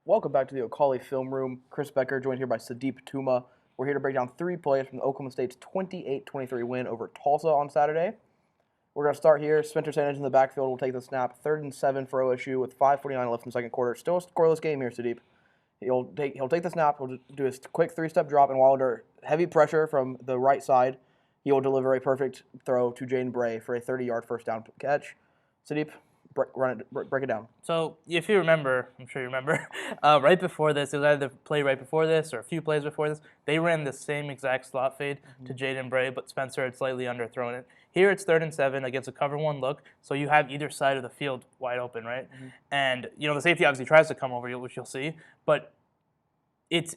Welcome back to the Okali Film Room. Chris Becker, joined here by Sudeep Tumma. We're here to break down 3 plays from the Oklahoma State's 28-23 win over Tulsa on Saturday. We're going to start here. Spencer Sanders in the backfield will take the snap. 3rd and 7 for OSU with 5:49 left in the second quarter. Still a scoreless game here, Sudeep. He'll take the snap. He'll do a quick 3-step drop, and while under heavy pressure from the right side, he will deliver a perfect throw to Jaden Bray for a 30-yard first down catch. Sudeep, break it down. So if you remember, I'm sure you remember, right before this, it was either the play right before this or a few plays before this, they ran the same exact slot fade to Jaden Bray, but Spencer had slightly underthrown it. Here it's 3rd and 7 against a cover one look, so you have either side of the field wide open, right? And the safety obviously tries to come over you, which you'll see, but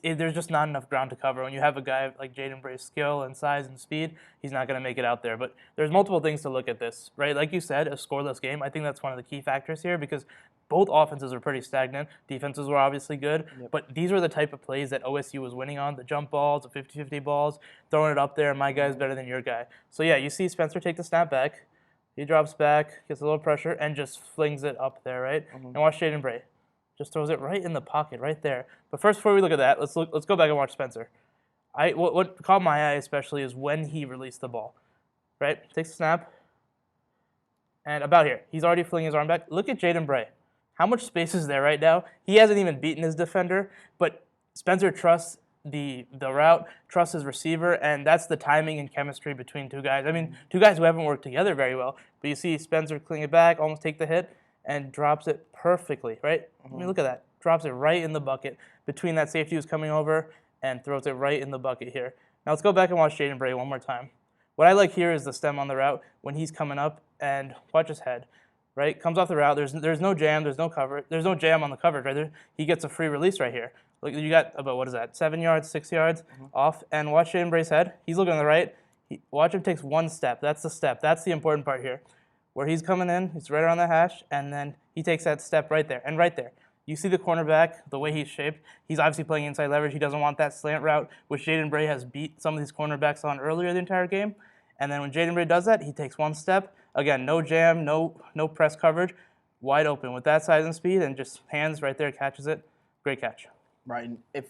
there's just not enough ground to cover. When you have a guy like Jaden Bray's skill and size and speed, he's not going to make it out there. But there's multiple things to look at this, right? Like you said, a scoreless game. I think that's one of the key factors here because both offenses are pretty stagnant. Defenses were obviously good, but these were the type of plays that OSU was winning on, the jump balls, the 50-50 balls, throwing it up there, my guy's better than your guy. So, yeah, you see Spencer take the snap back. He drops back, gets a little pressure, and just flings it up there, right? And watch Jaden Bray. Just throws it right in the pocket, right there. But first, before we look at that, let's go back and watch Spencer. What caught my eye especially is when he released the ball, right? Takes the snap, and about here, he's already flinging his arm back. Look at Jaden Bray. How much space is there right now? He hasn't even beaten his defender, but Spencer trusts the route, trusts his receiver, and that's the timing and chemistry between two guys. I mean, two guys who haven't worked together very well, but you see Spencer cling it back, almost take the hit, and drops it perfectly, right? I mean, look at that. Drops it right in the bucket between that safety who's coming over and throws it right in the bucket here. Now let's go back and watch Jaden Bray one more time. What I like here is the stem on the route when he's coming up and watch his head, right? Comes off the route. There's no jam. There's no cover. There's no jam on the coverage, right? He gets a free release right here. Look, you got about, what is that, 7 yards, 6 yards off. And watch Jaden Bray's head. He's looking on the right. Watch him takes one step. That's the step. That's the important part here. Where he's coming in, he's right around the hash, and then he takes that step right there. And right there, you see the cornerback, the way he's shaped. He's obviously playing inside leverage. He doesn't want that slant route, which Jaden Bray has beat some of these cornerbacks on earlier the entire game. And then when Jaden Bray does that, he takes one step. Again, no jam, no press coverage, wide open with that size and speed, and just hands right there, catches it. Great catch. Right. And if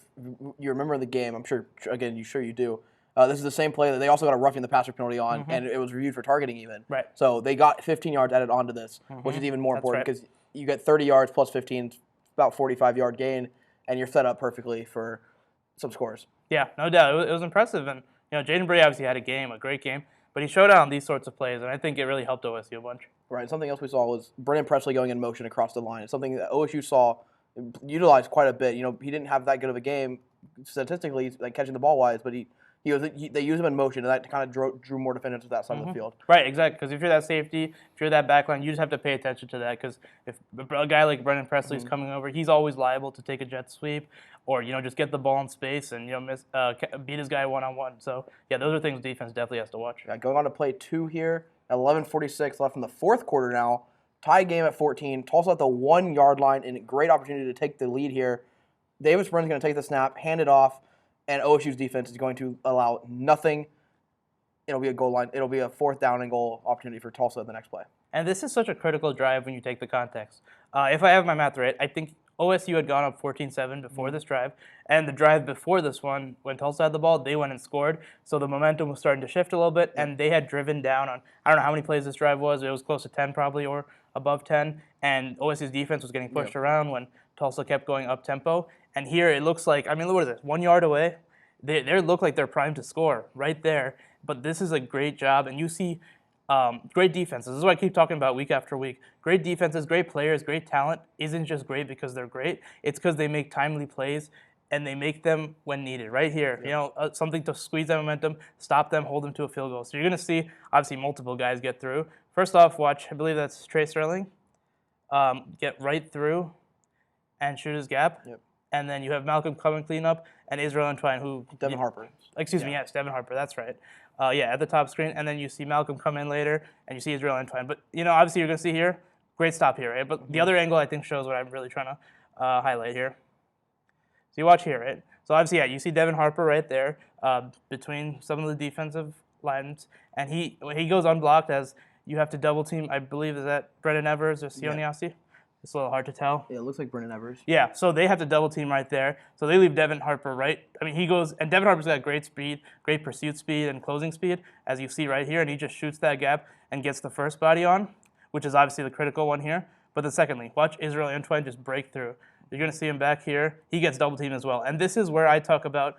you remember the game, I'm sure, again, you do. This is the same play that they also got a roughing the passer penalty on, and it was reviewed for targeting even. Right. So they got 15 yards added onto this, which is even more important because you get 30 yards plus 15, about 45-yard gain, and you're set up perfectly for some scores. Yeah, no doubt. It was impressive. And, Jaden Bray obviously had a great game, but he showed out on these sorts of plays, and I think it really helped OSU a bunch. Right. And something else we saw was Brennan Presley going in motion across the line. It's something that OSU saw utilized quite a bit. He didn't have that good of a game statistically, like catching the ball wise, but they use him in motion, and that kind of drew more defenders to that side of the field. Right, exactly. Because if you're that safety, if you're that backline, you just have to pay attention to that. Because if a guy like Brennan Presley is coming over, he's always liable to take a jet sweep or just get the ball in space and beat his guy one-on-one. So yeah, those are things defense definitely has to watch. Yeah, going on to play 2 here. 11:46 left in the fourth quarter now. Tie game at 14. Tulsa at the 1-yard line, and a great opportunity to take the lead here. Davis Burns is going to take the snap, hand it off, and OSU's defense is going to allow nothing. It'll be a goal line. It'll be a 4th down and goal opportunity for Tulsa in the next play. And this is such a critical drive when you take the context. If I have my math right, I think OSU had gone up 14-7 before this drive, and the drive before this one, when Tulsa had the ball, they went and scored. So the momentum was starting to shift a little bit, and they had driven down on, I don't know how many plays this drive was. It was close to 10 probably, or above 10, and OSU's defense was getting pushed around when Tulsa kept going up tempo. And here it looks like, what is this, 1 yard away? They look like they're primed to score right there. But this is a great job, and you see great defenses. This is what I keep talking about week after week. Great defenses, great players, great talent isn't just great because they're great. It's because they make timely plays, and they make them when needed. Right here, something to squeeze that momentum, stop them, hold them to a field goal. So you're going to see, obviously, multiple guys get through. First off, watch, I believe that's Trey Sterling, get right through and shoot his gap. Yep. And then you have Malcolm coming clean up, and Israel Entwine, Devin Harper. Excuse me, yes, Devin Harper, that's right. At the top screen, and then you see Malcolm come in later, and you see Israel Entwine. But, obviously you're going to see here, great stop here, right? But the other angle, I think, shows what I'm really trying to highlight here. So you watch here, right? So obviously, you see Devin Harper right there between some of the defensive lines, and he goes unblocked as you have to double team, I believe, is that Brendan Evers or Sione Asi? It's a little hard to tell. Yeah, it looks like Brendan Evers. Yeah, so they have to double team right there. So they leave Devin Harper right. I mean, he goes, and Devin Harper's got great speed, great pursuit speed and closing speed, as you see right here, and he just shoots that gap and gets the first body on, which is obviously the critical one here. But then secondly, watch Israel Antoine just break through. You're going to see him back here. He gets double teamed as well. And this is where I talk about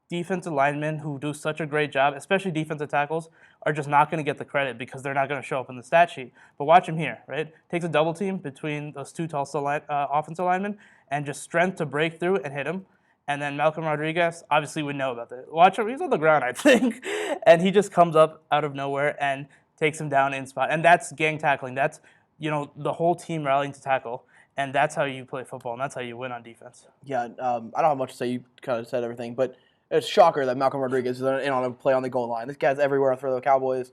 defensive linemen who do such a great job, especially defensive tackles, are just not going to get the credit because they're not going to show up in the stat sheet. But watch him here, right? Takes a double team between those two Tulsa offensive linemen and just strength to break through and hit him. And then Malcolm Rodriguez, obviously we know about that. Watch him, he's on the ground, I think. And he just comes up out of nowhere and takes him down in spot. And that's gang tackling. That's, the whole team rallying to tackle. And that's how you play football, and that's how you win on defense. Yeah, I don't have much to say. You kind of said everything, but it's a shocker that Malcolm Rodriguez is in on a play on the goal line. This guy's everywhere for the Cowboys.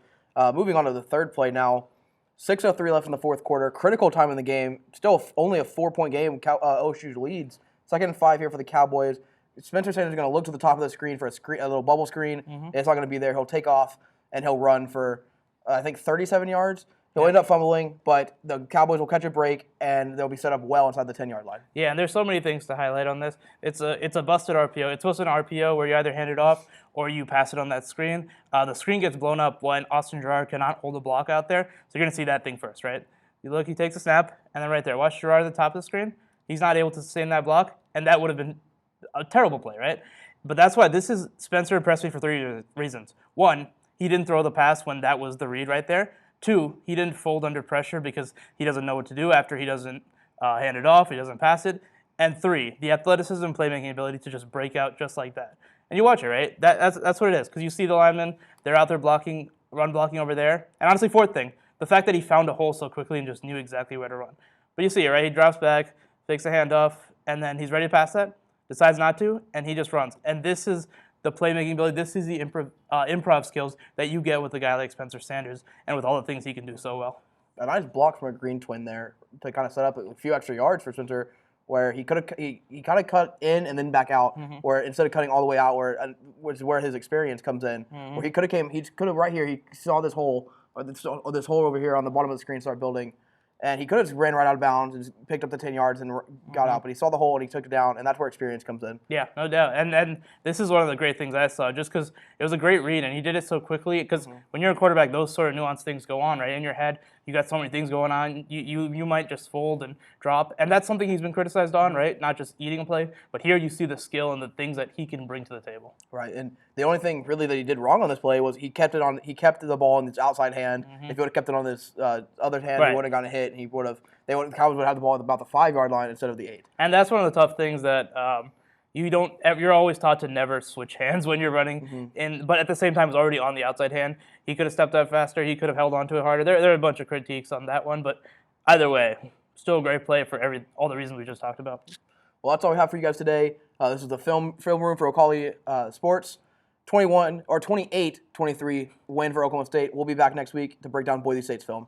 Moving on to the third play now. 6:03 left in the fourth quarter. Critical time in the game. Still only a 4-point game. OSU leads. 2nd and 5 here for the Cowboys. Spencer Sanders is going to look to the top of the screen for a little bubble screen. Mm-hmm. It's not going to be there. He'll take off, and he'll run for, I think, 37 yards. He'll end up fumbling, but the Cowboys will catch a break, and they'll be set up well inside the 10-yard line. Yeah, and there's so many things to highlight on this. It's a busted RPO. It's supposed to be an RPO where you either hand it off or you pass it on that screen. The screen gets blown up when Austin Gerard cannot hold a block out there, so you're going to see that thing first, right? You look, he takes a snap, and then right there, watch Gerard at the top of the screen. He's not able to sustain that block, and that would have been a terrible play, right? But that's why Spencer impressed me for 3 reasons. 1, he didn't throw the pass when that was the read right there. 2, he didn't fold under pressure because he doesn't know what to do after he doesn't hand it off, he doesn't pass it. And 3, the athleticism and playmaking ability to just break out just like that. And you watch it, right? That's what it is, because you see the linemen, they're out there run blocking over there. And honestly, 4th thing, the fact that he found a hole so quickly and just knew exactly where to run. But you see it, right? He drops back, takes a handoff, and then he's ready to pass that, decides not to, and he just runs. And this is the playmaking ability. This is the improv skills that you get with a guy like Spencer Sanders and with all the things he can do so well. A nice block from a green twin there to kind of set up a few extra yards for Spencer, where he kind of cut in and then back out, or instead of cutting all the way out, which is where his experience comes in. Where he could have right here. He saw this hole or this hole over here on the bottom of the screen start building. And he could have just ran right out of bounds and just picked up the 10 yards and got out. But he saw the hole and he took it down, and that's where experience comes in. Yeah, no doubt. And this is one of the great things I saw, just because it was a great read, and he did it so quickly. Because when you're a quarterback, those sort of nuanced things go on, right? In your head, you got so many things going on. You might just fold and drop. And that's something he's been criticized on, right? Not just eating a play. But here you see the skill and the things that he can bring to the table. Right. And the only thing really that he did wrong on this play was he kept the ball in his outside hand. If he would have kept it on his other hand, he would have gotten a hit, and the Cowboys would have the ball at about the 5-yard line instead of the 8. And that's one of the tough things that you're always taught to never switch hands when you're running. But at the same time, it's already on the outside hand. He could have stepped up faster. He could have held on to it harder. There are a bunch of critiques on that one, but either way, still a great play for all the reasons we just talked about. Well, that's all we have for you guys today. This is the film room for Ocali Sports. 28-23 win for Oklahoma State. We'll be back next week to break down Boise State's film.